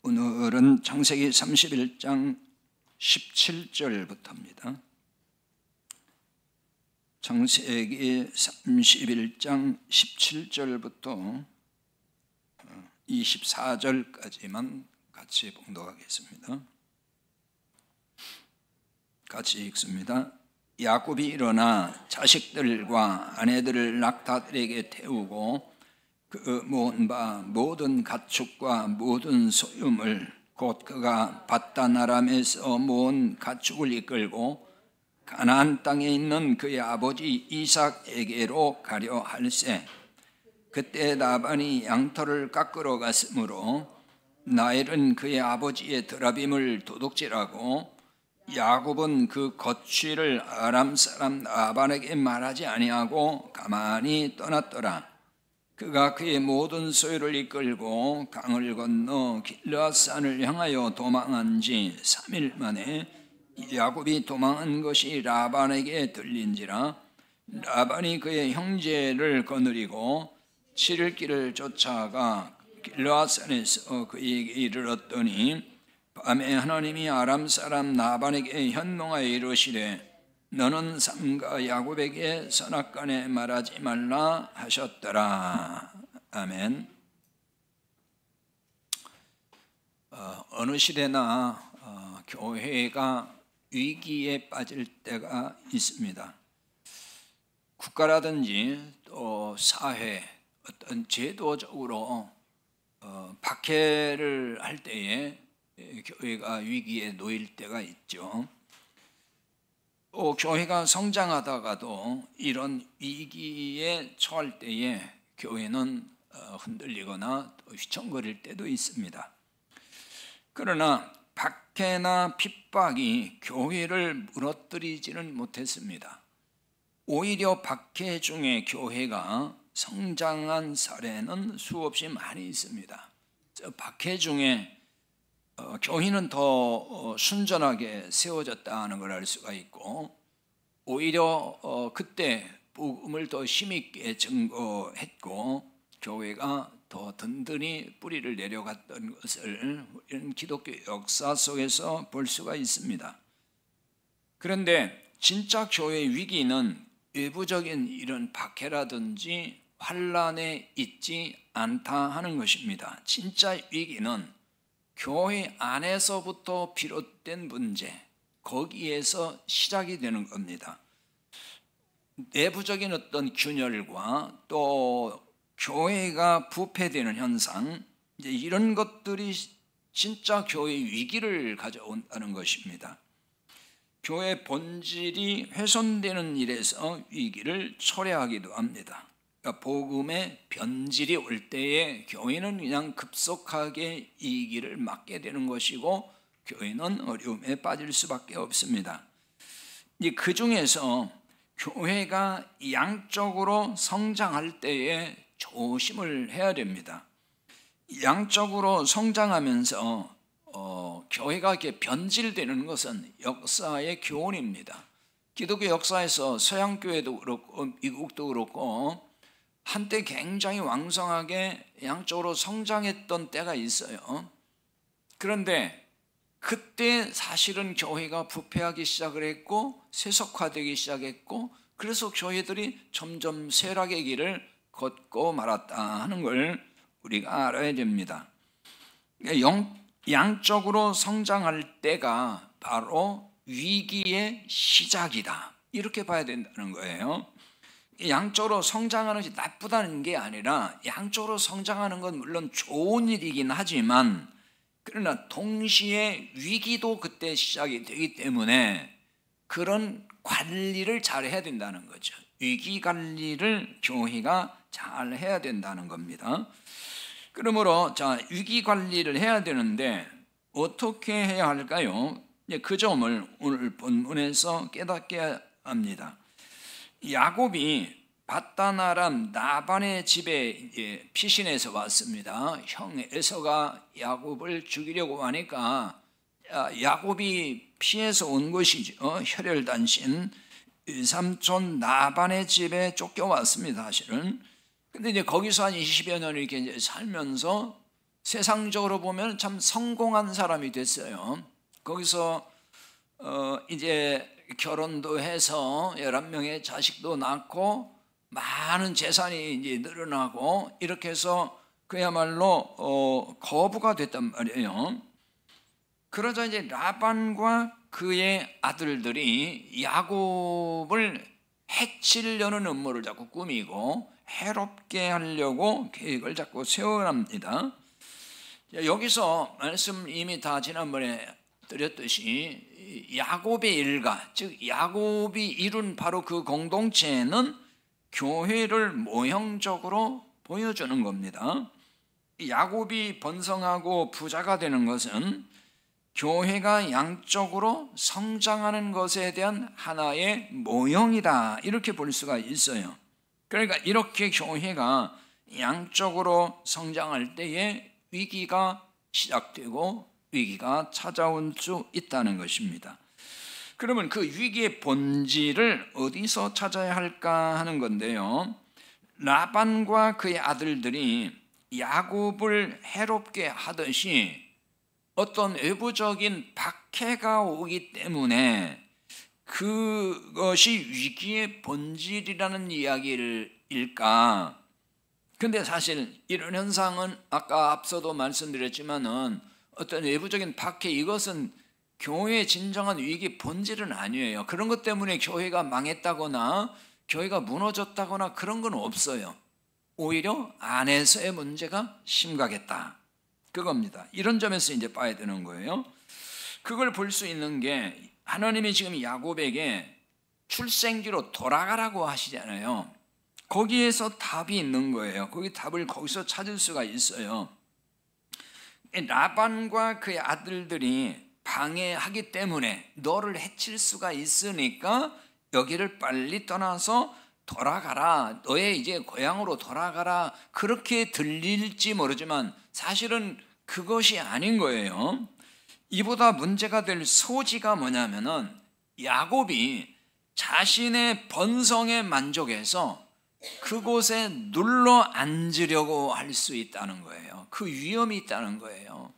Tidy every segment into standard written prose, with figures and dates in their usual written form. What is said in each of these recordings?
오늘은 창세기 31장 17절부터입니다. 창세기 31장 17절부터 24절까지만 같이 봉독하겠습니다. 같이 읽습니다. 야곱이 일어나 자식들과 아내들을 낙타들에게 태우고 그 모은 바 모든 가축과 모든 소유물 곧 그가 밧단 아람에서 모은 가축을 이끌고 가나안 땅에 있는 그의 아버지 이삭에게로 가려 할세. 그때 라반이 양털을 깎으러 갔으므로 라헬은 그의 아버지의 드라빔을 도둑질하고 야곱은 그 거취를 아람 사람 라반에게 말하지 아니하고 가만히 떠났더라. 그가 그의 모든 소유를 이끌고 강을 건너 길르앗산을 향하여 도망한 지 3일 만에 야곱이 도망한 것이 라반에게 들린지라. 라반이 그의 형제를 거느리고 7일 길을 쫓아가 길르앗산에서 그에게 이르렀더니 밤에 하나님이 아람 사람 라반에게 현몽하여 이르시되 너는 삼가 야곱에게 선악간에 말하지 말라 하셨더라. 아멘. 어느 시대나 교회가 위기에 빠질 때가 있습니다. 국가라든지 또 사회 어떤 제도적으로 박해를 할 때에 교회가 위기에 놓일 때가 있죠. 또 교회가 성장하다가도 이런 위기에 처할 때에 교회는 흔들리거나 또 휘청거릴 때도 있습니다. 그러나 박해나 핍박이 교회를 무너뜨리지는 못했습니다. 오히려 박해 중에 교회가 성장한 사례는 수없이 많이 있습니다. 박해 중에 교회는 더 순전하게 세워졌다는 걸 알 수가 있고, 오히려 그때 복음을 더 힘있게 증거했고 교회가 더 든든히 뿌리를 내려갔던 것을 이런 기독교 역사 속에서 볼 수가 있습니다. 그런데 진짜 교회의 위기는 외부적인 이런 박해라든지 환란에 있지 않다 하는 것입니다. 진짜 위기는 교회 안에서부터 비롯된 문제, 거기에서 시작이 되는 겁니다. 내부적인 어떤 균열과 또 교회가 부패되는 현상, 이런 것들이 진짜 교회의 위기를 가져온다는 것입니다. 교회의 본질이 훼손되는 일에서 위기를 초래하기도 합니다. 그러니까 복음의 변질이 올 때에 교회는 그냥 급속하게 이 길을 맞게 되는 것이고 교회는 어려움에 빠질 수밖에 없습니다. 그 중에서 교회가 양적으로 성장할 때에 조심을 해야 됩니다. 양적으로 성장하면서 교회가 이렇게 변질되는 것은 역사의 교훈입니다. 기독교 역사에서 서양교회도 그렇고 미국도 그렇고 한때 굉장히 왕성하게 양적으로 성장했던 때가 있어요. 그런데 그때 사실은 교회가 부패하기 시작을 했고 세속화되기 시작했고, 그래서 교회들이 점점 쇠락의 길을 걷고 말았다 하는 걸 우리가 알아야 됩니다. 양적으로 성장할 때가 바로 위기의 시작이다, 이렇게 봐야 된다는 거예요. 양적으로 성장하는 것이 나쁘다는 게 아니라, 양적으로 성장하는 건 물론 좋은 일이긴 하지만 그러나 동시에 위기도 그때 시작이 되기 때문에 그런 관리를 잘 해야 된다는 거죠. 위기 관리를 교회가 잘 해야 된다는 겁니다. 그러므로 위기 관리를 해야 되는데 어떻게 해야 할까요? 그 점을 오늘 본문에서 깨닫게 합니다. 야곱이 밧단 아람 라반의 집에 피신해서 왔습니다. 형 에서가 야곱을 죽이려고 하니까 야곱이 피해서 온 것이죠. 혈혈단신 삼촌 라반의 집에 쫓겨왔습니다. 사실은. 근데 이제 거기서 한 20여 년을 이렇게 이제 살면서 세상적으로 보면 참 성공한 사람이 됐어요. 거기서 이제 결혼도 해서 11명의 자식도 낳고 많은 재산이 이제 늘어나고 이렇게 해서 그야말로 거부가 됐단 말이에요. 그러자 이제 라반과 그의 아들들이 야곱을 해치려는 음모를 자꾸 꾸미고 해롭게 하려고 계획을 자꾸 세워갑니다. 여기서 말씀 이미 다 지난번에 드렸듯이 야곱의 일가, 즉 야곱이 이룬 바로 그 공동체는 교회를 모형적으로 보여주는 겁니다. 야곱이 번성하고 부자가 되는 것은 교회가 양적으로 성장하는 것에 대한 하나의 모형이다, 이렇게 볼 수가 있어요. 그러니까 이렇게 교회가 양적으로 성장할 때에 위기가 시작되고 위기가 찾아올 수 있다는 것입니다. 그러면 그 위기의 본질을 어디서 찾아야 할까 하는 건데요, 라반과 그의 아들들이 야곱을 해롭게 하듯이 어떤 외부적인 박해가 오기 때문에 그것이 위기의 본질이라는 이야기일까? 근데 사실 이런 현상은 아까 앞서도 말씀드렸지만은 어떤 외부적인 박해, 이것은 교회의 진정한 위기의 본질은 아니에요. 그런 것 때문에 교회가 망했다거나 교회가 무너졌다거나 그런 건 없어요. 오히려 안에서의 문제가 심각했다, 그겁니다. 이런 점에서 이제 봐야 되는 거예요. 그걸 볼 수 있는 게 하나님이 지금 야곱에게 출생지로 돌아가라고 하시잖아요. 거기에서 답이 있는 거예요. 거기 답을 거기서 찾을 수가 있어요. 라반과 그의 아들들이 방해하기 때문에 너를 해칠 수가 있으니까 여기를 빨리 떠나서 돌아가라, 너의 이제 고향으로 돌아가라, 그렇게 들릴지 모르지만 사실은 그것이 아닌 거예요. 이보다 문제가 될 소지가 뭐냐면은 야곱이 자신의 번성에 만족해서 그곳에 눌러 앉으려고 할 수 있다는 거예요. 그 위험이 있다는 거예요.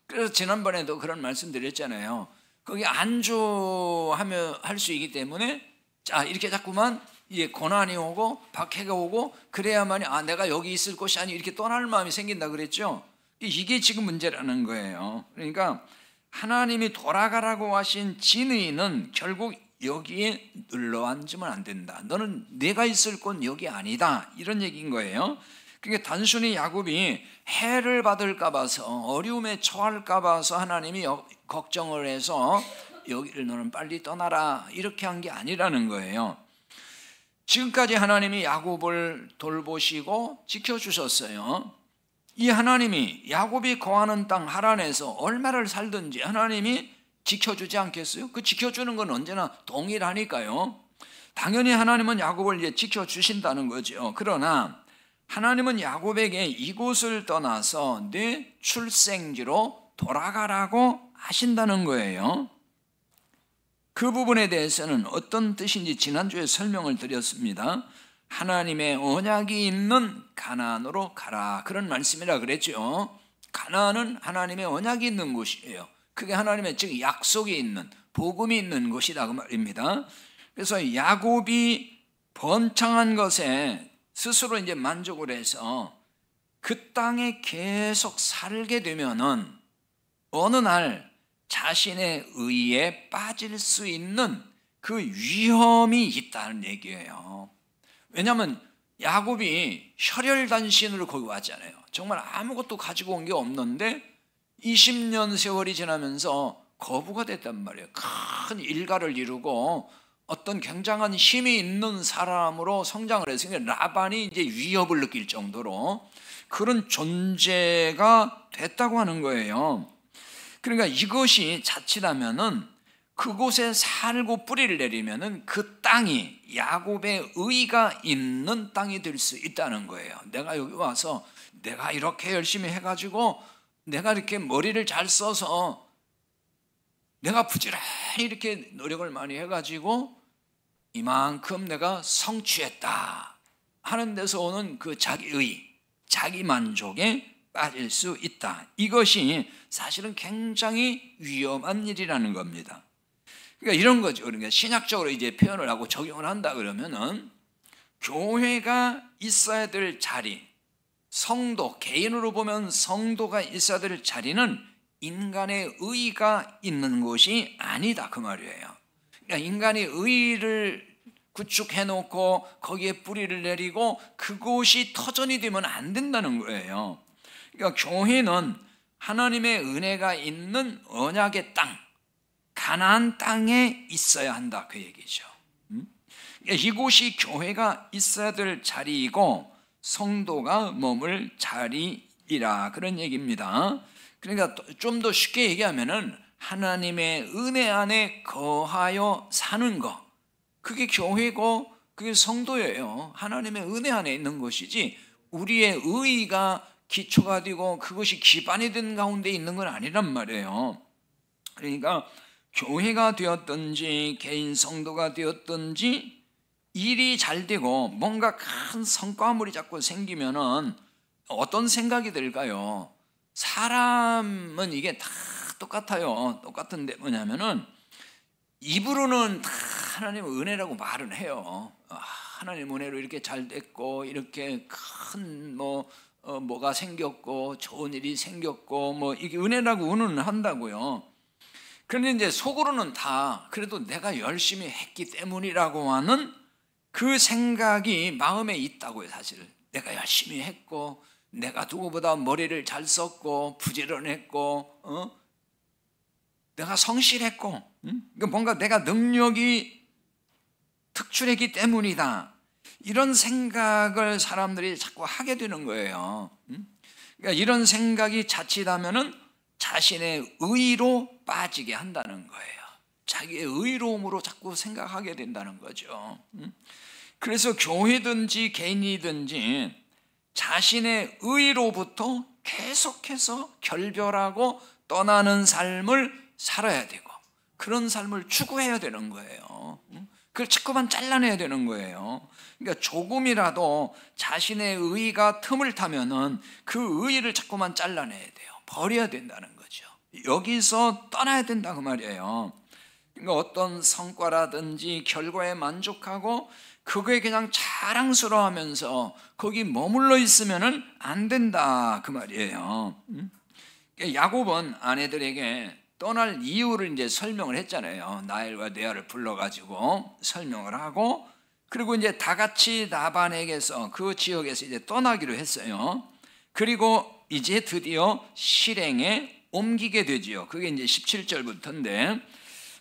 그래서 지난번에도 그런 말씀 드렸잖아요. 거기 안주하며 할 수 있기 때문에 자, 이렇게 자꾸만 이제 고난이 오고 박해가 오고 그래야만이 내가 여기 있을 곳이 아니 이렇게 떠날 마음이 생긴다 그랬죠. 이게 지금 문제라는 거예요. 그러니까 하나님이 돌아가라고 하신 진의는 결국 여기에 눌러 앉으면 안 된다. 너는 내가 있을 곳 여기 아니다, 이런 얘기인 거예요. 그러니까 단순히 야곱이 해를 받을까 봐서, 어려움에 처할까 봐서 하나님이 걱정을 해서 여기를 너는 빨리 떠나라 이렇게 한 게 아니라는 거예요. 지금까지 하나님이 야곱을 돌보시고 지켜주셨어요. 이 하나님이 야곱이 거하는 땅 하란에서 얼마를 살든지 하나님이 지켜주지 않겠어요? 그 지켜주는 건 언제나 동일하니까요. 당연히 하나님은 야곱을 이제 지켜주신다는 거죠. 그러나 하나님은 야곱에게 이곳을 떠나서 네 출생지로 돌아가라고 하신다는 거예요. 그 부분에 대해서는 어떤 뜻인지 지난주에 설명을 드렸습니다. 하나님의 언약이 있는 가나안으로 가라, 그런 말씀이라 그랬죠. 가나안은 하나님의 언약이 있는 곳이에요. 그게 하나님의 즉 약속이 있는, 복음이 있는 곳이다, 그 말입니다. 그래서 야곱이 번창한 것에 스스로 이제 만족을 해서 그 땅에 계속 살게 되면은 어느 날 자신의 의에 빠질 수 있는 그 위험이 있다는 얘기예요. 왜냐하면 야곱이 혈혈단신으로 거기 왔잖아요. 정말 아무것도 가지고 온 게 없는데 20년 세월이 지나면서 거부가 됐단 말이에요. 큰 일가를 이루고 어떤 굉장한 힘이 있는 사람으로 성장을 했으니까 라반이 이제 위협을 느낄 정도로 그런 존재가 됐다고 하는 거예요. 그러니까 이것이 자칫하면은 그곳에 살고 뿌리를 내리면은 그 땅이 야곱의 의가 있는 땅이 될 수 있다는 거예요. 내가 여기 와서 내가 이렇게 열심히 해가지고 내가 이렇게 머리를 잘 써서 내가 부지런히 이렇게 노력을 많이 해가지고 이만큼 내가 성취했다 하는 데서 오는 그 자기의, 자기 만족의 빠질 수 있다. 이것이 사실은 굉장히 위험한 일이라는 겁니다. 그러니까 이런 거죠. 그러니까 신학적으로 이제 표현을 하고 적용을 한다 그러면은 교회가 있어야 될 자리, 성도, 개인으로 보면 성도가 있어야 될 자리는 인간의 의가 있는 곳이 아니다 그 말이에요. 그러니까 인간의 의를 구축해 놓고 거기에 뿌리를 내리고 그곳이 터전이 되면 안 된다는 거예요. 그러니까 교회는 하나님의 은혜가 있는 언약의 땅, 가나안 땅에 있어야 한다 그 얘기죠. 그러니까 이곳이 교회가 있어야 될 자리이고 성도가 머물 자리이라 그런 얘기입니다. 그러니까 좀 더 쉽게 얘기하면은 하나님의 은혜 안에 거하여 사는 것, 그게 교회고 그게 성도예요. 하나님의 은혜 안에 있는 것이지 우리의 의의가 기초가 되고 그것이 기반이 된 가운데 있는 건 아니란 말이에요. 그러니까 교회가 되었든지 개인 성도가 되었든지 일이 잘 되고 뭔가 큰 성과물이 자꾸 생기면은 어떤 생각이 들까요? 사람은 이게 다 똑같아요. 똑같은데 뭐냐면은 입으로는 다 하나님의 은혜라고 말은 해요. 하나님 은혜로 이렇게 잘 됐고 이렇게 큰 뭐가 생겼고 좋은 일이 생겼고 뭐 이게 은혜라고 은은 한다고요. 그런데 이제 속으로는 다 그래도 내가 열심히 했기 때문이라고 하는 그 생각이 마음에 있다고요. 사실 내가 열심히 했고 내가 누구보다 머리를 잘 썼고 부지런했고 내가 성실했고 뭔가 내가 능력이 특출했기 때문이다. 이런 생각을 사람들이 자꾸 하게 되는 거예요. 그러니까 이런 생각이 자칫하면은 자신의 의로 빠지게 한다는 거예요. 자기의 의로움으로 자꾸 생각하게 된다는 거죠. 그래서 교회든지 개인이든지 자신의 의로부터 계속해서 결별하고 떠나는 삶을 살아야 되고 그런 삶을 추구해야 되는 거예요. 그걸 자꾸만 잘라내야 되는 거예요. 그러니까 조금이라도 자신의 의가 틈을 타면은 그 의를 자꾸만 잘라내야 돼요. 버려야 된다는 거죠. 여기서 떠나야 된다 그 말이에요. 그러니까 어떤 성과라든지 결과에 만족하고 그거에 그냥 자랑스러워하면서 거기 머물러 있으면은 안 된다 그 말이에요. 야곱은 아내들에게 떠날 이유를 이제 설명을 했잖아요. 나엘과 레아를 불러가지고 설명을 하고 그리고 이제 다 같이 라반에게서 그 지역에서 이제 떠나기로 했어요. 그리고 이제 드디어 실행에 옮기게 되지요. 그게 이제 17절부터인데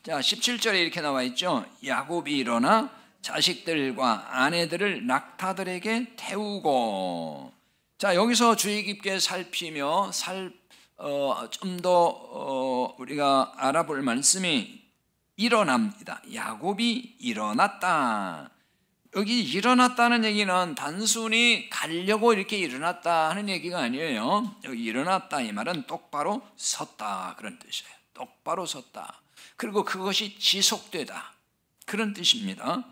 자 17절에 이렇게 나와 있죠. 야곱이 일어나 자식들과 아내들을 낙타들에게 태우고 자 여기서 주의 깊게 살피며 좀 더 우리가 알아볼 말씀이 일어납니다. 야곱이 일어났다. 여기 일어났다는 얘기는 단순히 가려고 이렇게 일어났다 하는 얘기가 아니에요. 여기 일어났다 이 말은 똑바로 섰다 그런 뜻이에요. 똑바로 섰다. 그리고 그것이 지속되다 그런 뜻입니다.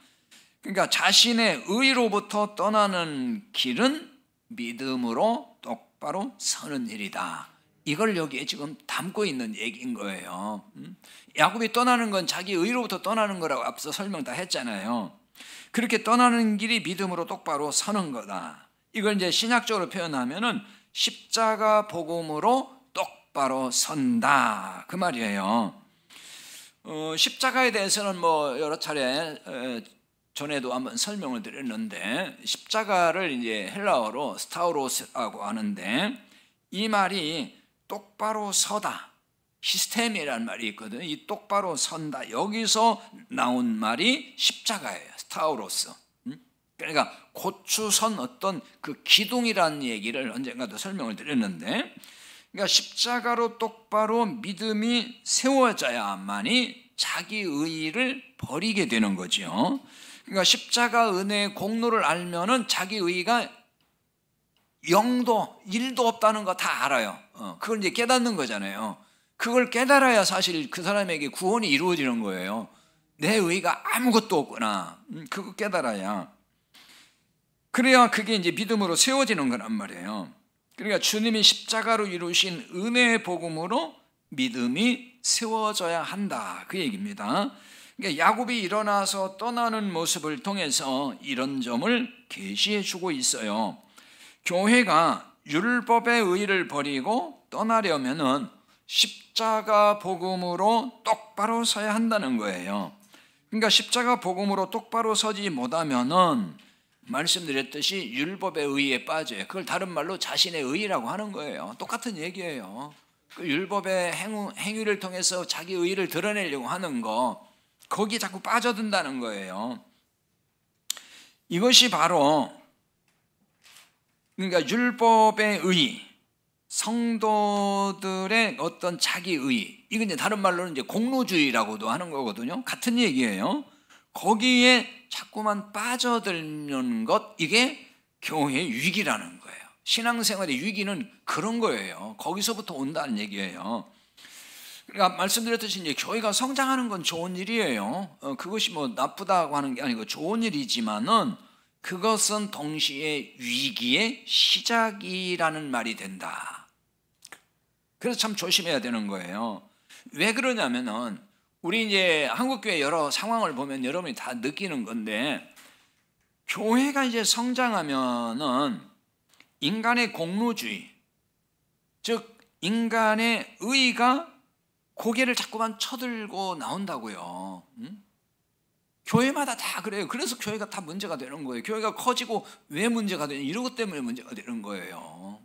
그러니까 자신의 의로부터 떠나는 길은 믿음으로 똑바로 서는 일이다. 이걸 여기에 지금 담고 있는 얘기인 거예요. 야곱이 떠나는 건 자기 의로부터 떠나는 거라고 앞서 설명 다 했잖아요. 그렇게 떠나는 길이 믿음으로 똑바로 서는 거다. 이걸 이제 신약적으로 표현하면은 십자가 복음으로 똑바로 선다 그 말이에요. 십자가에 대해서는 뭐 여러 차례 전에도 한번 설명을 드렸는데 십자가를 이제 헬라어로 스타우로스라고 하는데 이 말이 똑바로 서다 시스템이라는 말이 있거든요. 이 똑바로 선다 여기서 나온 말이 십자가예요. 스타우로스. 그러니까 고추선 어떤 그 기둥이라는 얘기를 언젠가도 설명을 드렸는데 그러니까 십자가로 똑바로 믿음이 세워져야만이 자기 의의를 버리게 되는 거죠. 그러니까 십자가 은혜의 공로를 알면은 자기 의의가 0도 1도 없다는 거 다 알아요. 그걸 이제 깨닫는 거잖아요. 그걸 깨달아야 사실 그 사람에게 구원이 이루어지는 거예요. 내 의의가 아무것도 없구나. 그거 깨달아야. 그래야 그게 이제 믿음으로 세워지는 거란 말이에요. 그러니까 주님이 십자가로 이루신 은혜의 복음으로 믿음이 세워져야 한다, 그 얘기입니다. 그러니까 야곱이 일어나서 떠나는 모습을 통해서 이런 점을 계시해 주고 있어요. 교회가 율법의 의의를 버리고 떠나려면은 십자가 복음으로 똑바로 서야 한다는 거예요. 그러니까 십자가 복음으로 똑바로 서지 못하면은 말씀드렸듯이 율법의 의의에 빠져요. 그걸 다른 말로 자신의 의의라고 하는 거예요. 똑같은 얘기예요. 그 율법의 행위를 통해서 자기 의의를 드러내려고 하는 거, 거기에 자꾸 빠져든다는 거예요. 이것이 바로 그러니까 율법의 의의, 성도들의 어떤 자기 의의, 이건 이제 다른 말로는 이제 공로주의라고도 하는 거거든요. 같은 얘기예요. 거기에 자꾸만 빠져들는 것, 이게 교회의 위기라는 거예요. 신앙생활의 위기는 그런 거예요. 거기서부터 온다는 얘기예요. 그러니까 말씀드렸듯이 이제 교회가 성장하는 건 좋은 일이에요. 그것이 뭐 나쁘다고 하는 게 아니고 좋은 일이지만은 그것은 동시에 위기의 시작이라는 말이 된다. 그래서 참 조심해야 되는 거예요. 왜 그러냐면은 우리 이제 한국교회 여러 상황을 보면 여러분이 다 느끼는 건데, 교회가 이제 성장하면은 인간의 공로주의, 즉 인간의 의의가 고개를 자꾸만 쳐들고 나온다고요. 교회마다 다 그래요. 그래서 교회가 다 문제가 되는 거예요. 교회가 커지고 왜 문제가 되냐, 이런 것 때문에 문제가 되는 거예요.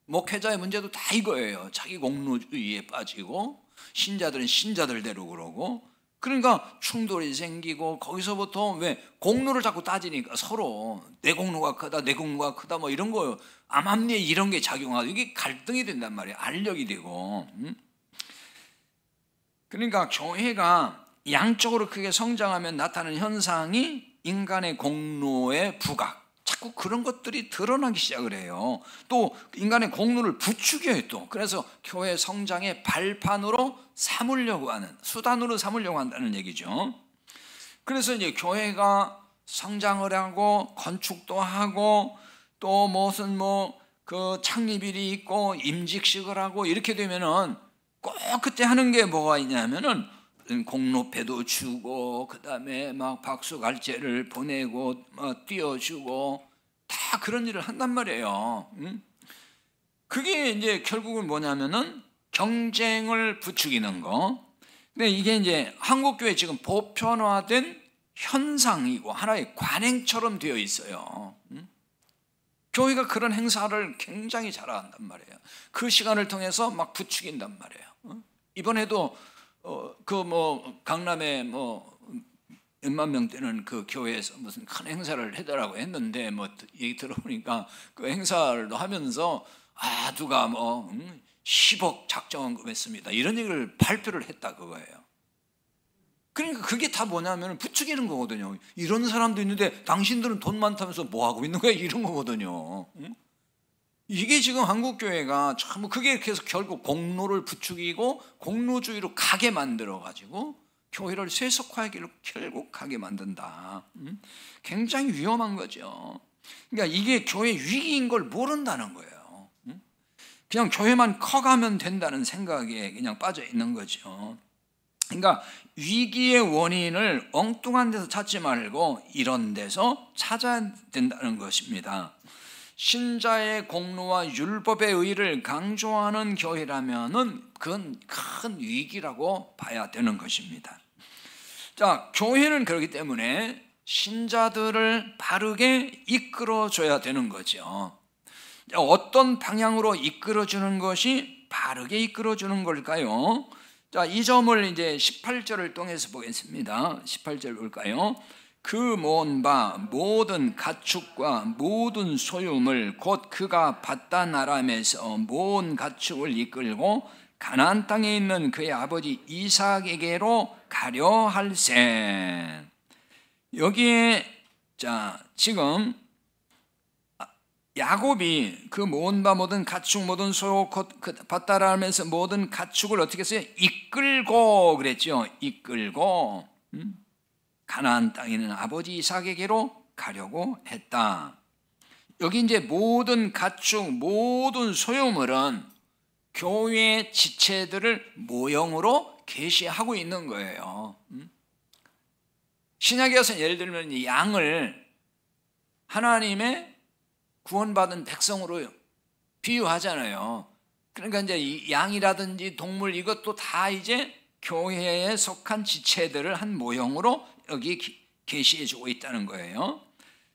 목회자의 문제도 다 이거예요. 자기 공로주의에 빠지고 신자들은 신자들대로 그러고, 그러니까 충돌이 생기고, 거기서부터 왜 공로를 자꾸 따지니까 서로 내 공로가 크다, 내 공로가 크다, 뭐 이런 거, 암암리에 이런 게 작용하고 이게 갈등이 된단 말이에요. 알력이 되고. 그러니까 교회가 양쪽으로 크게 성장하면 나타나는 현상이 인간의 공로의 부각, 자꾸 그런 것들이 드러나기 시작을 해요. 또 인간의 공로를 부추겨요. 또 그래서 교회 성장의 발판으로 삼으려고 하는, 수단으로 삼으려고 한다는 얘기죠. 그래서 이제 교회가 성장을 하고 건축도 하고 또 무슨 그 창립일이 있고 임직식을 하고 이렇게 되면은 꼭 그때 하는 게 뭐가 있냐면은 공로패도 주고, 그 다음에 막 박수갈채를 보내고 띄워주고, 다 그런 일을 한단 말이에요. 그게 이제 결국은 뭐냐면은 경쟁을 부추기는 거. 근데 이게 이제 한국교회 지금 보편화된 현상이고 하나의 관행처럼 되어 있어요. 교회가 그런 행사를 굉장히 잘한단 말이에요. 그 시간을 통해서 막 부추긴단 말이에요. 이번에도 강남에 몇만 명 되는 그 교회에서 무슨 큰 행사를 해달라고 했는데, 얘기 들어보니까 그 행사를 하면서 누가 10억 작정금했습니다, 이런 얘기를 발표를 했다 그거예요. 그러니까 그게 다 뭐냐면 부추기는 거거든요. 이런 사람도 있는데 당신들은 돈 많다면서 뭐 하고 있는 거야, 이런 거거든요. 이게 지금 한국교회가 참, 그게 계속 결국 공로를 부추기고 공로주의로 가게 만들어가지고 교회를 세속화하기로 결국 가게 만든다. 굉장히 위험한 거죠. 그러니까 이게 교회 위기인 걸 모른다는 거예요. 그냥 교회만 커가면 된다는 생각에 그냥 빠져 있는 거죠. 그러니까 위기의 원인을 엉뚱한 데서 찾지 말고 이런 데서 찾아야 된다는 것입니다. 신자의 공로와 율법의 의의를 강조하는 교회라면은 그건 큰 위기라고 봐야 되는 것입니다. 자, 교회는 그렇기 때문에 신자들을 바르게 이끌어줘야 되는 거죠. 어떤 방향으로 이끌어주는 것이 바르게 이끌어주는 걸까요? 자, 이 점을 이제 18절을 통해서 보겠습니다. 18절 볼까요? 그 모은 바 모든 가축과 모든 소유물 곧 그가 받다 나람에서 모은 가축을 이끌고 가나안 땅에 있는 그의 아버지 이삭에게로 가려 할세. 여기에 자, 지금 야곱이 그 모은 바 모든 가축 모든 소유 곧 받다 나람에서 모든 가축을 어떻게 했어요? 이끌고 그랬죠. 이끌고 가나안 땅에 있는 아버지 이삭에게로 가려고 했다. 여기 이제 모든 가축, 모든 소유물은 교회의 지체들을 모형으로 계시하고 있는 거예요. 신약에서는 예를 들면 이 양을 하나님의 구원받은 백성으로 비유하잖아요. 그러니까 이제 이 양이라든지 동물 이것도 다 이제 교회에 속한 지체들을 한 모형으로 여기 계시해 주고 있다는 거예요.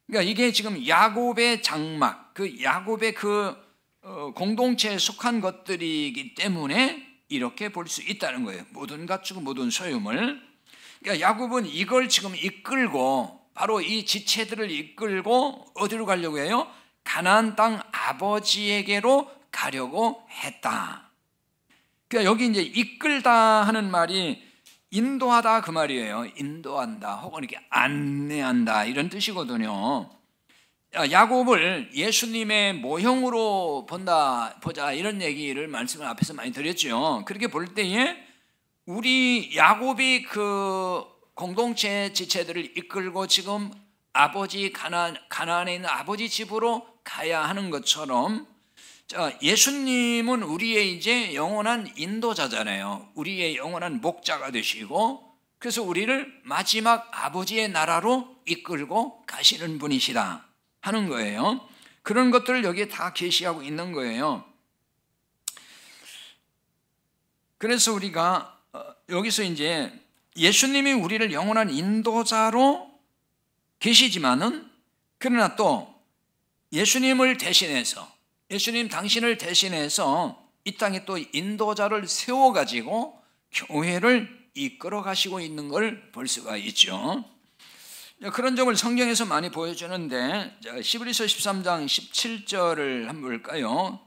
그러니까 이게 지금 야곱의 장막, 그 야곱의 공동체에 속한 것들이기 때문에 이렇게 볼 수 있다는 거예요. 모든 가축, 모든 소유물. 그러니까 야곱은 이걸 지금 이끌고, 바로 이 지체들을 이끌고 어디로 가려고 해요? 가나안 땅 아버지에게로 가려고 했다. 그러니까 여기 이제 이끌다 하는 말이 인도하다 그 말이에요. 인도한다 혹은 이렇게 안내한다 이런 뜻이거든요. 야곱을 예수님의 모형으로 보자 이런 얘기를 말씀을 앞에서 많이 드렸죠. 그렇게 볼 때에 우리 야곱이 그 공동체 지체들을 이끌고 지금 아버지 가나안에 있는 아버지 집으로 가야 하는 것처럼 예수님은 우리의 이제 영원한 인도자잖아요. 우리의 영원한 목자가 되시고, 그래서 우리를 마지막 아버지의 나라로 이끌고 가시는 분이시다 하는 거예요. 그런 것들을 여기에 다 계시하고 있는 거예요. 그래서 우리가 여기서 이제 예수님이 우리를 영원한 인도자로 계시지만은, 그러나 또 예수님을 대신해서, 예수님 당신을 대신해서 이 땅에 또 인도자를 세워가지고 교회를 이끌어 가시고 있는 걸 볼 수가 있죠. 그런 점을 성경에서 많이 보여주는데, 히브리서 13장 17절을 한번 볼까요?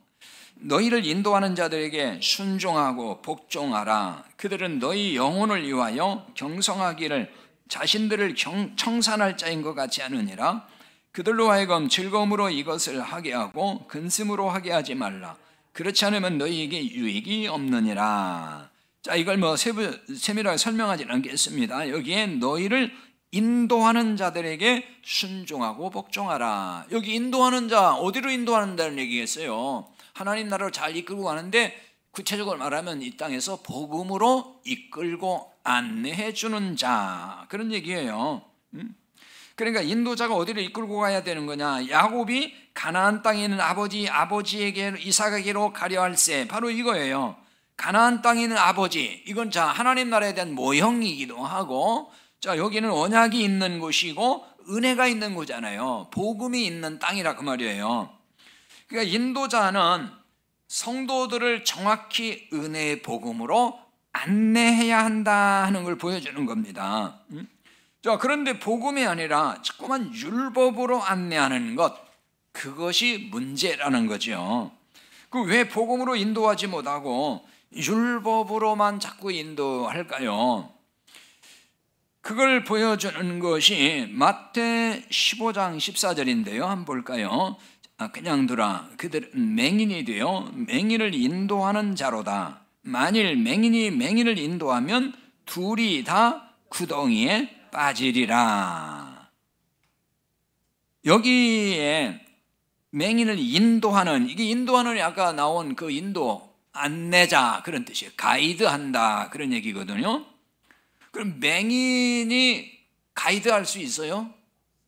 너희를 인도하는 자들에게 순종하고 복종하라. 그들은 너희 영혼을 위하여 경성하기를 자신들을 청산할 자인 것 같지 않으니라. 그들로 하여금 즐거움으로 이것을 하게 하고 근심으로 하게 하지 말라. 그렇지 않으면 너희에게 유익이 없느니라. 자, 이걸 세밀하게 설명하지는 않겠습니다. 여기에 너희를 인도하는 자들에게 순종하고 복종하라. 여기 인도하는 자, 어디로 인도하는다는 얘기겠어요? 하나님 나라를 잘 이끌고 가는데, 구체적으로 말하면 이 땅에서 복음으로 이끌고 안내해 주는 자, 그런 얘기예요. 그러니까 인도자가 어디를 이끌고 가야 되는 거냐? 야곱이 가나안 땅에 있는 아버지에게 이삭에게로 가려 할세, 바로 이거예요. 가나안 땅에 있는 아버지, 이건 자 하나님 나라에 대한 모형이기도 하고, 자 여기는 언약이 있는 곳이고 은혜가 있는 곳이잖아요. 복음이 있는 땅이라 그 말이에요. 그러니까 인도자는 성도들을 정확히 은혜의 복음으로 안내해야 한다 하는 걸 보여주는 겁니다. 자, 그런데 복음이 아니라 자꾸만 율법으로 안내하는 것, 그것이 문제라는 거죠. 그 왜 복음으로 인도하지 못하고 율법으로만 자꾸 인도할까요? 그걸 보여주는 것이 마태 15장 14절인데요. 한번 볼까요? 그냥 두라. 그들은 맹인이 되어 맹인을 인도하는 자로다. 만일 맹인이 맹인을 인도하면 둘이 다 구덩이에 빠지리라. 여기에 맹인을 인도하는, 이게 인도하는 아까 나온 그 인도, 안내자 그런 뜻이에요. 가이드한다 그런 얘기거든요. 그럼 맹인이 가이드할 수 있어요?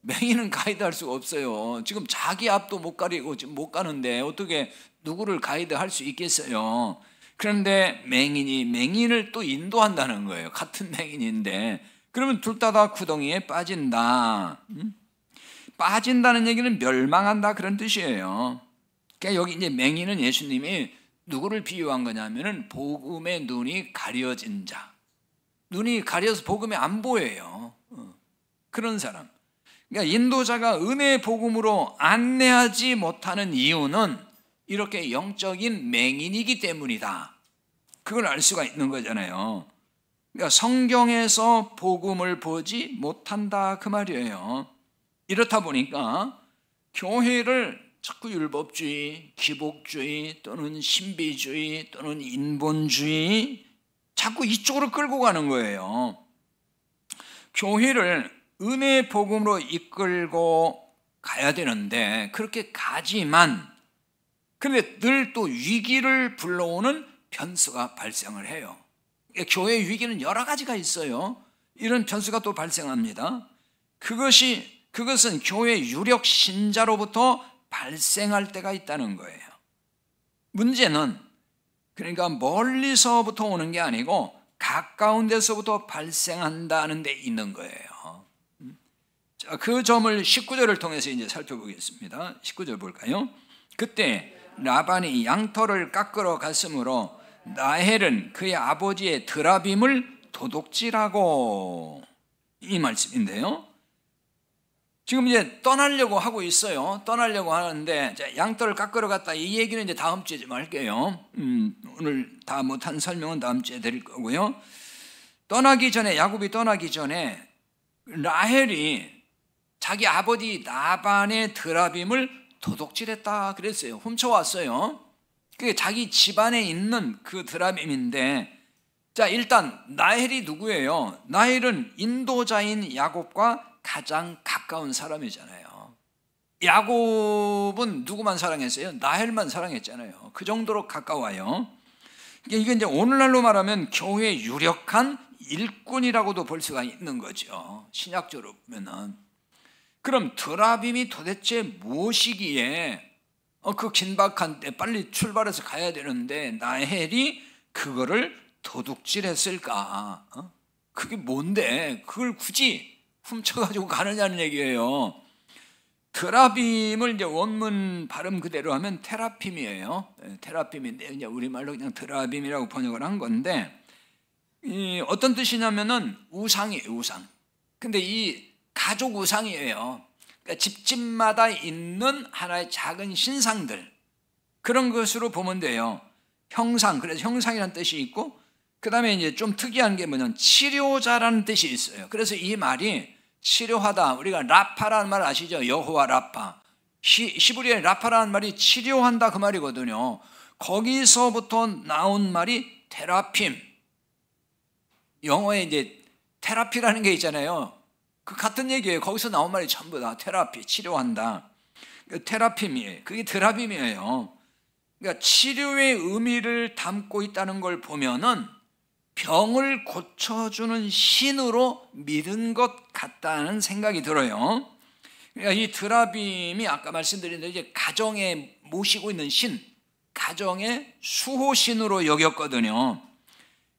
맹인은 가이드할 수가 없어요. 지금 자기 앞도 못 가리고 지금 못 가는데 어떻게 누구를 가이드할 수 있겠어요? 그런데 맹인이 맹인을 또 인도한다는 거예요. 같은 맹인인데. 그러면 둘 다 구덩이에 빠진다. 빠진다는 얘기는 멸망한다 그런 뜻이에요. 그러니까 여기 이제 맹인은 예수님이 누구를 비유한 거냐면은 복음의 눈이 가려진 자. 눈이 가려서 복음이 안 보여요. 그런 사람. 그러니까 인도자가 은혜의 복음으로 안내하지 못하는 이유는 이렇게 영적인 맹인이기 때문이다. 그걸 알 수가 있는 거잖아요. 그러니까 성경에서 복음을 보지 못한다 그 말이에요. 이렇다 보니까 교회를 자꾸 율법주의, 기복주의 또는 신비주의 또는 인본주의 자꾸 이쪽으로 끌고 가는 거예요. 교회를 은혜의 복음으로 이끌고 가야 되는데 그렇게 가지만 그런데 늘 또 위기를 불러오는 변수가 발생을 해요. 교회 위기는 여러 가지가 있어요. 이런 변수가 또 발생합니다. 그것은 교회 유력 신자로부터 발생할 때가 있다는 거예요. 문제는 그러니까 멀리서부터 오는 게 아니고 가까운 데서부터 발생한다는 데 있는 거예요. 자, 그 점을 19절을 통해서 이제 살펴보겠습니다. 19절 볼까요? 그때 라반이 양털을 깎으러 갔으므로 라헬은 그의 아버지의 드라빔을 도둑질하고, 이 말씀인데요. 지금 이제 떠나려고 하고 있어요. 떠나려고 하는데 양털을 깎으러 갔다, 이 얘기는 이제 다음 주에 좀 할게요. 오늘 다 못한 설명은 다음 주에 드릴 거고요. 야곱이 떠나기 전에 라헬이 자기 아버지 라반의 드라빔을 도둑질했다 그랬어요. 훔쳐왔어요. 그게 자기 집안에 있는 그 드라빔인데, 자, 일단 라헬이 누구예요? 라헬은 인도자인 야곱과 가장 가까운 사람이잖아요. 야곱은 누구만 사랑했어요? 라헬만 사랑했잖아요. 그 정도로 가까워요. 이게 이제 오늘날로 말하면 교회의 유력한 일꾼이라고도 볼 수가 있는 거죠. 신약적으로 보면은. 그럼 드라빔이 도대체 무엇이기에 그 긴박한 때 빨리 출발해서 가야 되는데 라헬이 그거를 도둑질했을까? 그게 뭔데 그걸 굳이 훔쳐가지고 가느냐는 얘기예요. 드라빔을 이제 원문 발음 그대로 하면 테라핌이에요. 테라핌인데 이제 우리말로 그냥 드라빔이라고 번역을 한 건데, 어떤 뜻이냐면은 우상이에요, 우상. 근데 이 가족 우상이에요. 그러니까 집집마다 있는 하나의 작은 신상들, 그런 것으로 보면 돼요. 형상, 그래서 형상이라는 뜻이 있고, 그 다음에 이제 좀 특이한 게 뭐냐면 치료자라는 뜻이 있어요. 그래서 이 말이 치료하다, 우리가 라파라는 말 아시죠? 여호와 라파. 히브리어의 라파라는 말이 치료한다 그 말이거든요. 거기서부터 나온 말이 테라핌. 영어에 이제 테라피라는 게 있잖아요. 그 같은 얘기예요. 거기서 나온 말이 전부 다 테라피, 치료한다. 테라핌이에요. 그게 드라빔이에요. 그러니까 치료의 의미를 담고 있다는 걸 보면은 병을 고쳐주는 신으로 믿은 것 같다는 생각이 들어요. 그러니까 이 드라빔이 아까 말씀드린 대로 이제 가정에 모시고 있는 신, 가정의 수호신으로 여겼거든요.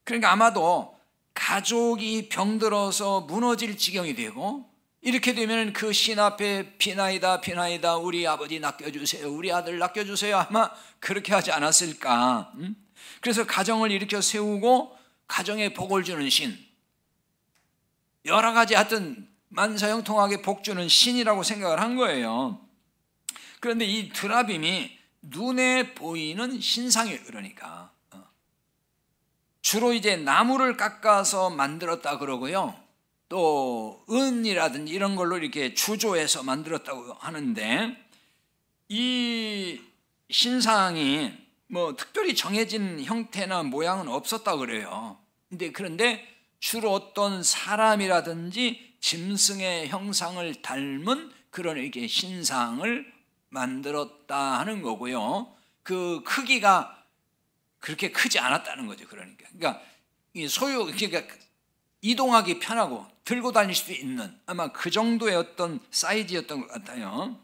그러니까 아마도 가족이 병들어서 무너질 지경이 되고, 이렇게 되면 그 신 앞에 비나이다 비나이다 우리 아버지 낚여주세요, 우리 아들 낚여주세요, 아마 그렇게 하지 않았을까. 그래서 가정을 일으켜 세우고 가정에 복을 주는 신, 여러 가지 하여튼 만사형통하게 복 주는 신이라고 생각을 한 거예요. 그런데 이 드라빔이 눈에 보이는 신상이에요. 그러니까 주로 이제 나무를 깎아서 만들었다 그러고요, 또 은이라든지 이런 걸로 이렇게 주조해서 만들었다고 하는데, 이 신상이 뭐 특별히 정해진 형태나 모양은 없었다 그래요. 그런데 주로 어떤 사람이라든지 짐승의 형상을 닮은 그런 이렇게 신상을 만들었다 하는 거고요. 그 크기가 그렇게 크지 않았다는 거죠. 그러니까 그러니까 이동하기 편하고 들고 다닐 수도 있는 아마 그 정도의 어떤 사이즈였던 것 같아요.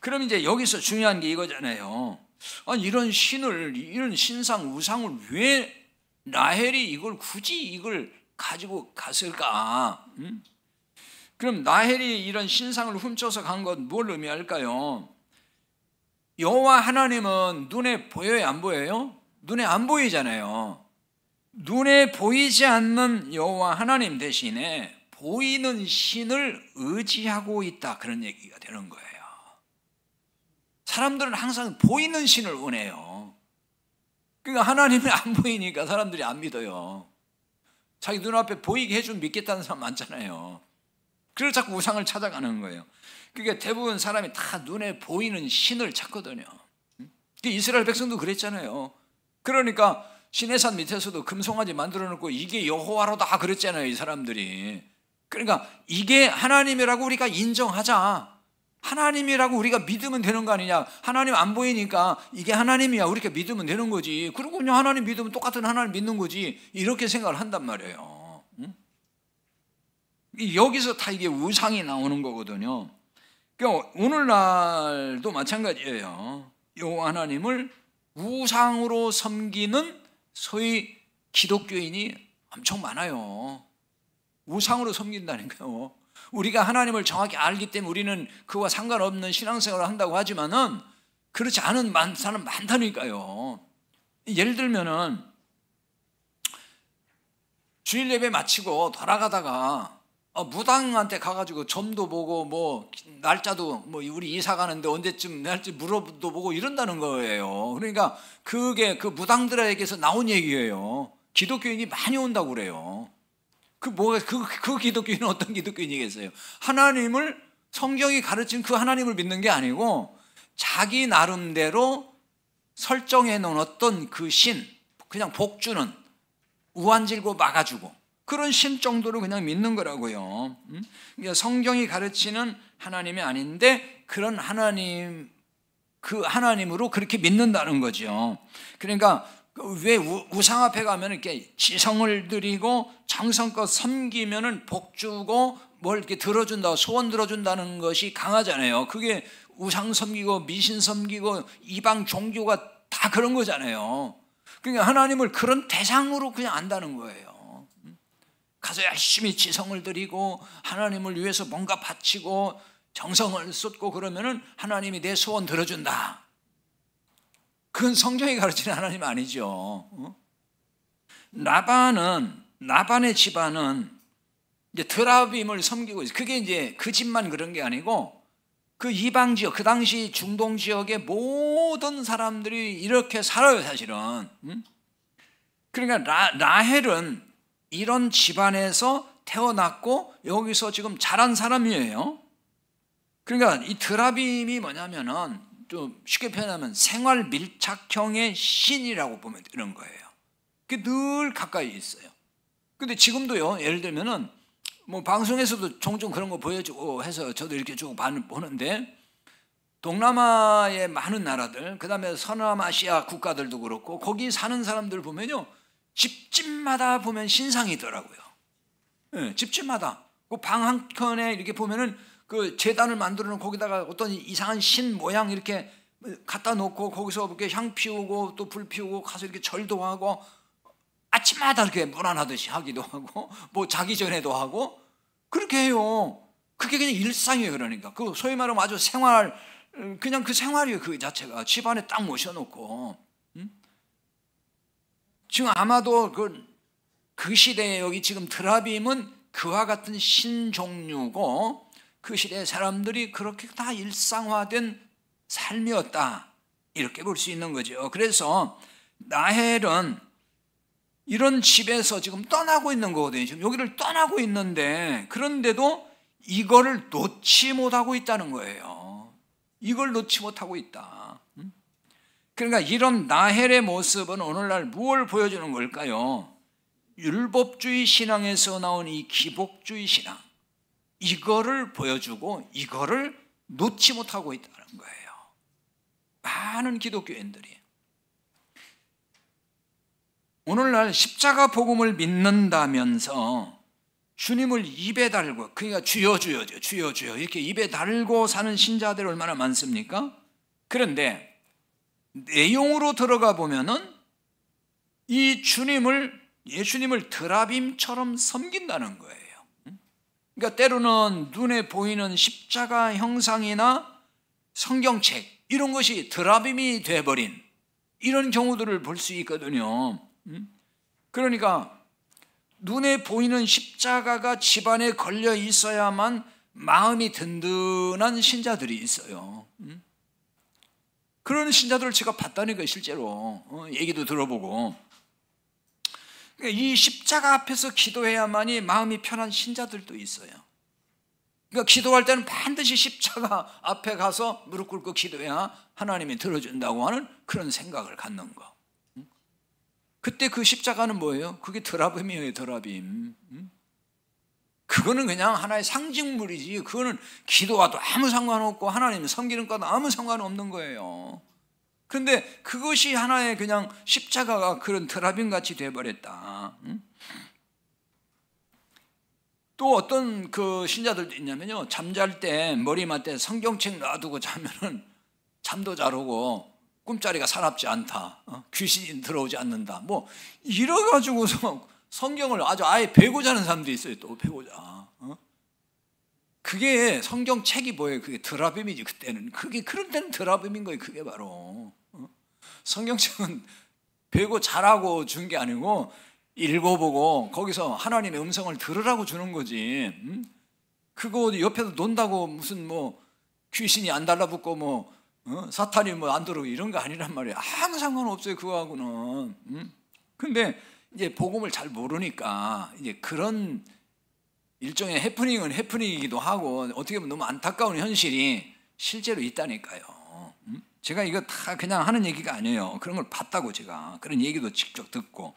그럼 이제 여기서 중요한 게 이거잖아요. 아니, 이런 신상 우상을 왜 라헬이 이걸 굳이 이걸 가지고 갔을까? 그럼 라헬이 이런 신상을 훔쳐서 간 건 뭘 의미할까요? 여호와 하나님은 눈에 보여요, 안 보여요? 눈에 안 보이잖아요. 눈에 보이지 않는 여호와 하나님 대신에 보이는 신을 의지하고 있다, 그런 얘기가 되는 거예요. 사람들은 항상 보이는 신을 원해요. 그러니까 하나님이 안 보이니까 사람들이 안 믿어요. 자기 눈앞에 보이게 해주면 믿겠다는 사람 많잖아요. 그래서 자꾸 우상을 찾아가는 거예요. 그러니까 대부분 사람이 다 눈에 보이는 신을 찾거든요. 이스라엘 백성도 그랬잖아요. 그러니까 시내산 밑에서도 금송아지 만들어 놓고 이게 여호와로다 그랬잖아요, 이 사람들이. 그러니까 이게 하나님이라고 우리가 인정하자. 하나님이라고 우리가 믿으면 되는 거 아니냐. 하나님 안 보이니까 이게 하나님이야 우리가 믿으면 되는 거지. 그리고 그냥 하나님 믿으면 똑같은 하나님 믿는 거지. 이렇게 생각을 한단 말이에요. 여기서 다 이게 우상이 나오는 거거든요. 그러니까 오늘날도 마찬가지예요. 이 하나님을 우상으로 섬기는 소위 기독교인이 엄청 많아요. 우상으로 섬긴다니까요. 우리가 하나님을 정확히 알기 때문에 우리는 그와 상관없는 신앙생활을 한다고 하지만은 그렇지 않은 사람 많다니까요. 예를 들면은 주일 예배 마치고 돌아가다가 무당한테 가가지고 점도 보고 뭐 날짜도 뭐 우리 이사 가는데 언제쯤 날지 물어도 보고 이런다는 거예요. 그러니까 그게 그 무당들에게서 나온 얘기예요. 기독교인이 많이 온다고 그래요. 그 기독교인은 어떤 기독교인이겠어요? 하나님을 성경이 가르친 그 하나님을 믿는 게 아니고 자기 나름대로 설정해 놓은 어떤 그 신, 그냥 복주는 우한질고 막아주고 그런 신 정도로 그냥 믿는 거라고요. 그러니까 성경이 가르치는 하나님이 아닌데 그런 하나님, 그 하나님으로 그렇게 믿는다는 거죠. 그러니까 왜 우상 앞에 가면 이렇게 지성을 드리고 정성껏 섬기면은 복 주고 뭘 이렇게 들어준다, 소원 들어준다는 것이 강하잖아요. 그게 우상 섬기고 미신 섬기고 이방 종교가 다 그런 거잖아요. 그러니까 하나님을 그런 대상으로 그냥 안다는 거예요. 가서 열심히 지성을 드리고 하나님을 위해서 뭔가 바치고 정성을 쏟고 그러면은 하나님이 내 소원 들어준다. 그건 성경이 가르치는 하나님 아니죠. 나반의 집안은 이제 드라빔을 섬기고 있어요. 그게 이제 그 집만 그런 게 아니고 그 이방 지역, 그 당시 중동 지역의 모든 사람들이 이렇게 살아요, 사실은. 그러니까 라헬은 이런 집안에서 태어났고 여기서 지금 자란 사람이에요. 그러니까 이 드라빔이 뭐냐면은 좀 쉽게 표현하면 생활 밀착형의 신이라고 보면 되는 거예요. 그게 늘 가까이 있어요. 근데 지금도요, 예를 들면은 뭐 방송에서도 종종 그런 거 보여주고 해서 저도 이렇게 쭉 보는데 동남아의 많은 나라들, 그 다음에 서남아시아 국가들도 그렇고 거기 사는 사람들 보면요, 집집마다 보면 신상이 있더라고요. 네, 집집마다 그 방 한 켠에 이렇게 보면은 그 제단을 만들어 놓고 거기다가 어떤 이상한 신 모양 이렇게 갖다 놓고 거기서 이렇게 향 피우고 또 불 피우고 가서 이렇게 절도 하고 아침마다 이렇게 문안하듯이 하기도 하고 뭐 자기 전에도 하고 그렇게 해요. 그게 그냥 일상이에요. 그러니까 그 소위 말하면 아주 생활, 그냥 그 생활이에요. 그 자체가 집안에 딱 모셔놓고. 지금 아마도 그 시대에 여기 지금 드라빔은 그와 같은 신 종류고 그 시대의 사람들이 그렇게 다 일상화된 삶이었다, 이렇게 볼 수 있는 거죠. 그래서 라헬은 이런 집에서 지금 떠나고 있는 거거든요. 지금 여기를 떠나고 있는데 그런데도 이거를 놓지 못하고 있다는 거예요. 이걸 놓지 못하고 있다. 그러니까 이런 라헬의 모습은 오늘날 무엇을 보여주는 걸까요? 율법주의 신앙에서 나온 이 기복주의 신앙, 이거를 보여주고 이거를 놓지 못하고 있다는 거예요. 많은 기독교인들이 오늘날 십자가 복음을 믿는다면서 주님을 입에 달고, 그러니까 주여 주여죠, 주여 주여 이렇게 입에 달고 사는 신자들이 얼마나 많습니까? 그런데 내용으로 들어가 보면은 이 예수님을 드라빔처럼 섬긴다는 거예요. 그러니까 때로는 눈에 보이는 십자가 형상이나 성경책 이런 것이 드라빔이 돼버린 이런 경우들을 볼 수 있거든요. 그러니까 눈에 보이는 십자가가 집안에 걸려 있어야만 마음이 든든한 신자들이 있어요. 그런 신자들을 제가 봤다니까, 실제로 얘기도 들어보고. 이 십자가 앞에서 기도해야만이 마음이 편한 신자들도 있어요. 그러니까 기도할 때는 반드시 십자가 앞에 가서 무릎 꿇고 기도해야 하나님이 들어준다고 하는 그런 생각을 갖는 거. 그때 그 십자가는 뭐예요? 그게 드라빔이에요, 드라빔. 그 그거는 그냥 하나의 상징물이지, 그거는 기도와도 아무 상관없고 하나님 섬기는 것도 아무 상관없는 거예요. 그런데 그것이 하나의 그냥 십자가가 그런 드라빔 같이 돼버렸다. 또 어떤 그 신자들도 있냐면요, 잠잘 때 머리맡에 성경책 놔두고 자면은 잠도 잘 오고 꿈자리가 사납지 않다, 귀신이 들어오지 않는다, 뭐 이래가지고서 성경을 아예 베고 자는 사람도 있어요. 또 베고 자. 그게 성경책이 뭐예요? 그게 드라빔이지. 그때는 그게, 그런 때는 드라빔인 거예요. 그게 바로 성경책은 베고 자라고 준 게 아니고 읽어보고 거기서 하나님의 음성을 들으라고 주는 거지. 그거 옆에서 논다고 무슨 뭐 귀신이 안 달라붙고 뭐 사탄이 뭐 안 들어오고 이런 거 아니란 말이에요. 아무 상관없어요, 그거하고는. 근데 이제 복음을 잘 모르니까 이제 그런 일종의 해프닝은 해프닝이기도 하고, 어떻게 보면 너무 안타까운 현실이 실제로 있다니까요. 제가 이거 다 그냥 하는 얘기가 아니에요. 그런 걸 봤다고, 제가 그런 얘기도 직접 듣고.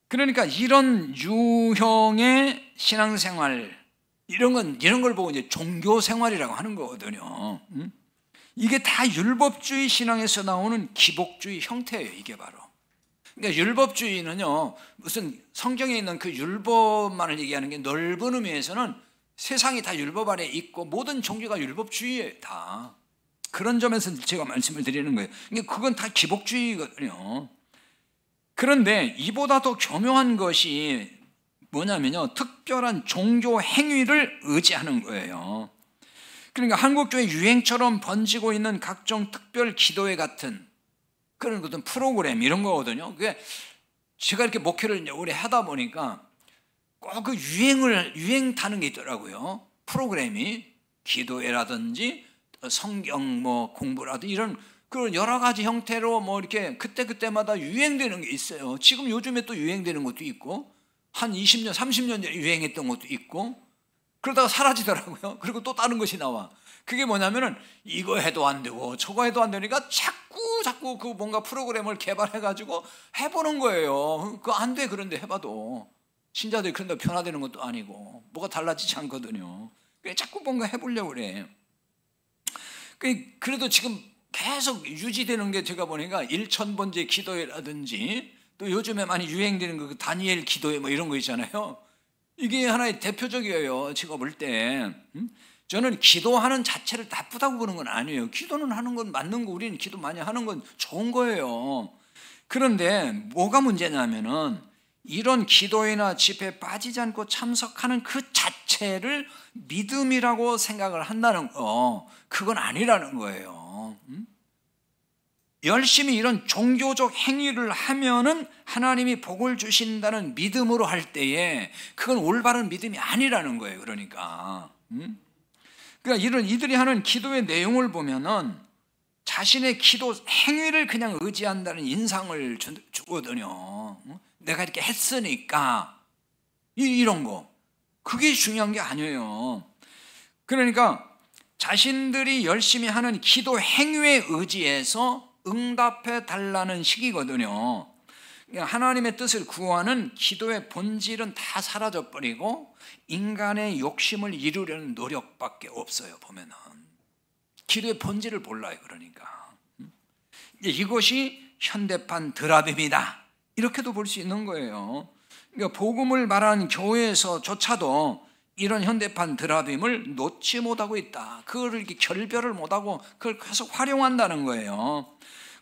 그러니까 이런 유형의 신앙생활, 이런 걸 보고 이제 종교 생활이라고 하는 거거든요. 이게 다 율법주의 신앙에서 나오는 기복주의 형태예요. 이게 바로. 그러니까 율법주의는요, 무슨 성경에 있는 그 율법만을 얘기하는 게 넓은 의미에서는 세상이 다 율법 아래 있고 모든 종교가 율법주의예요. 다 그런 점에서 제가 말씀을 드리는 거예요. 그러니까 그건 다 기복주의거든요. 그런데 이보다 더 교묘한 것이 뭐냐면요, 특별한 종교 행위를 의지하는 거예요. 그러니까 한국교회 유행처럼 번지고 있는 각종 특별 기도회 같은 그런 어떤 프로그램, 이런 거거든요. 그게 제가 이렇게 목회를 오래 하다 보니까 꼭 그 유행 타는 게 있더라고요. 프로그램이 기도회라든지 성경 뭐 공부라든지 이런 그런 여러 가지 형태로 뭐 이렇게 그때마다 유행되는 게 있어요. 지금 요즘에 또 유행되는 것도 있고, 한 20년, 30년 전에 유행했던 것도 있고, 그러다가 사라지더라고요. 그리고 또 다른 것이 나와. 그게 뭐냐면은 이거 해도 안 되고 저거 해도 안 되니까 자꾸 그 뭔가 프로그램을 개발해가지고 해보는 거예요. 그거 안 돼. 그런데 해봐도 신자들이 그런데 변화되는 것도 아니고 뭐가 달라지지 않거든요. 자꾸 뭔가 해보려고 그래. 그래도 지금 계속 유지되는 게, 제가 보니까 1000번째 기도회라든지 또 요즘에 많이 유행되는 그 다니엘 기도회 뭐 이런 거 있잖아요. 이게 하나의 대표적이에요. 제가 볼 때. 저는 기도하는 자체를 나쁘다고 보는 건 아니에요. 기도는 하는 건 맞는 거, 우리는 기도 많이 하는 건 좋은 거예요. 그런데 뭐가 문제냐면은 이런 기도회나 집회에 빠지지 않고 참석하는 그 자체를 믿음이라고 생각을 한다는 거, 그건 아니라는 거예요. 열심히 이런 종교적 행위를 하면은 하나님이 복을 주신다는 믿음으로 할 때에 그건 올바른 믿음이 아니라는 거예요. 그러니까 이들이 하는 기도의 내용을 보면은 자신의 기도 행위를 그냥 의지한다는 인상을 주거든요. 내가 이렇게 했으니까 이런 거, 그게 중요한 게 아니에요. 그러니까 자신들이 열심히 하는 기도 행위에 의지해서 응답해 달라는 식이거든요. 하나님의 뜻을 구하는 기도의 본질은 다 사라져버리고 인간의 욕심을 이루려는 노력밖에 없어요. 보면은 기도의 본질을 몰라요. 그러니까 이것이 현대판 드라빔이다, 이렇게도 볼 수 있는 거예요. 그러니까 복음을 말하는 교회에서조차도 이런 현대판 드라빔을 놓지 못하고 있다. 그걸 이렇게 결별을 못하고 그걸 계속 활용한다는 거예요.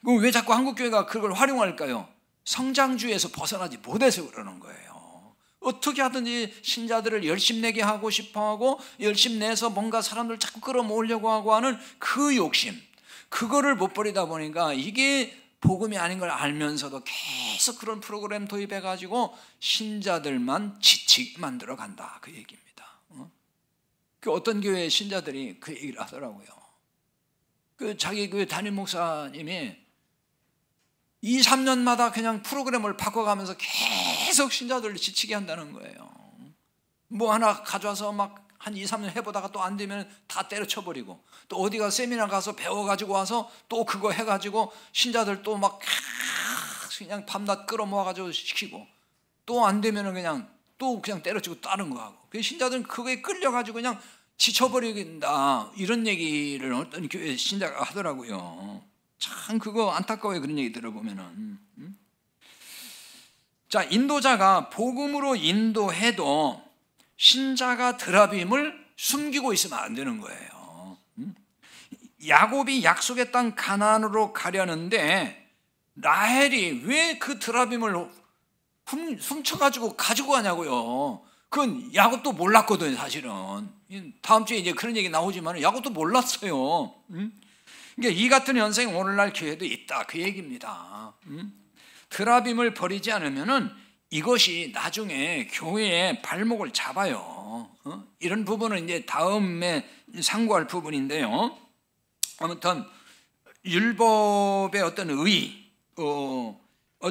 그럼 왜 자꾸 한국교회가 그걸 활용할까요? 성장주의에서 벗어나지 못해서 그러는 거예요. 어떻게 하든지 신자들을 열심내게 하고 싶어하고 열심내서 뭔가 사람들 자꾸 끌어모으려고 하고 하는 그 욕심, 그거를 못 버리다 보니까 이게 복음이 아닌 걸 알면서도 계속 그런 프로그램 도입해가지고 신자들만 지치게 만들어 간다, 그 얘기입니다. 그 어떤 교회 신자들이 그 얘기를 하더라고요. 그 자기 교회 담임 목사님이 2, 3년마다 그냥 프로그램을 바꿔가면서 계속 신자들을 지치게 한다는 거예요. 뭐 하나 가져와서 막 한 2, 3년 해보다가 또 안 되면 다 때려쳐버리고, 또 어디가 세미나 가서 배워가지고 와서 또 그거 해가지고 신자들 또 막 그냥 밤낮 끌어모아가지고 시키고, 또 안 되면 그냥 또 그냥 때려치고 다른 거 하고. 그 신자들은 그거에 끌려가지고 그냥 지쳐버리긴다, 이런 얘기를 어떤 교회 신자가 하더라고요. 참 그거 안타까워요, 그런 얘기 들어보면은. 자, 인도자가 복음으로 인도해도 신자가 드라빔을 숨기고 있으면 안 되는 거예요. 야곱이 약속의 땅 가나안으로 가려는데 라헬이 왜 그 드라빔을 훔쳐가지고 가지고 가냐고요. 그건 야곱도 몰랐거든요, 사실은. 다음 주에 이제 그런 얘기 나오지만 야곱도 몰랐어요. 그러니까 이 같은 현상이 오늘날 교회도 있다, 그 얘기입니다. 드라빔을 버리지 않으면은 이것이 나중에 교회의 발목을 잡아요. 이런 부분은 이제 다음에 상고할 부분인데요. 아무튼 율법의 어떤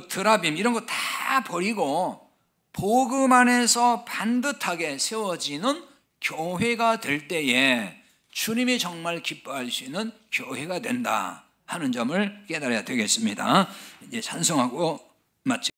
드라빔 이런 거 다 버리고 복음 안에서 반듯하게 세워지는 교회가 될 때에 주님이 정말 기뻐할 수 있는 교회가 된다 하는 점을 깨달아야 되겠습니다. 이제 찬송하고 마치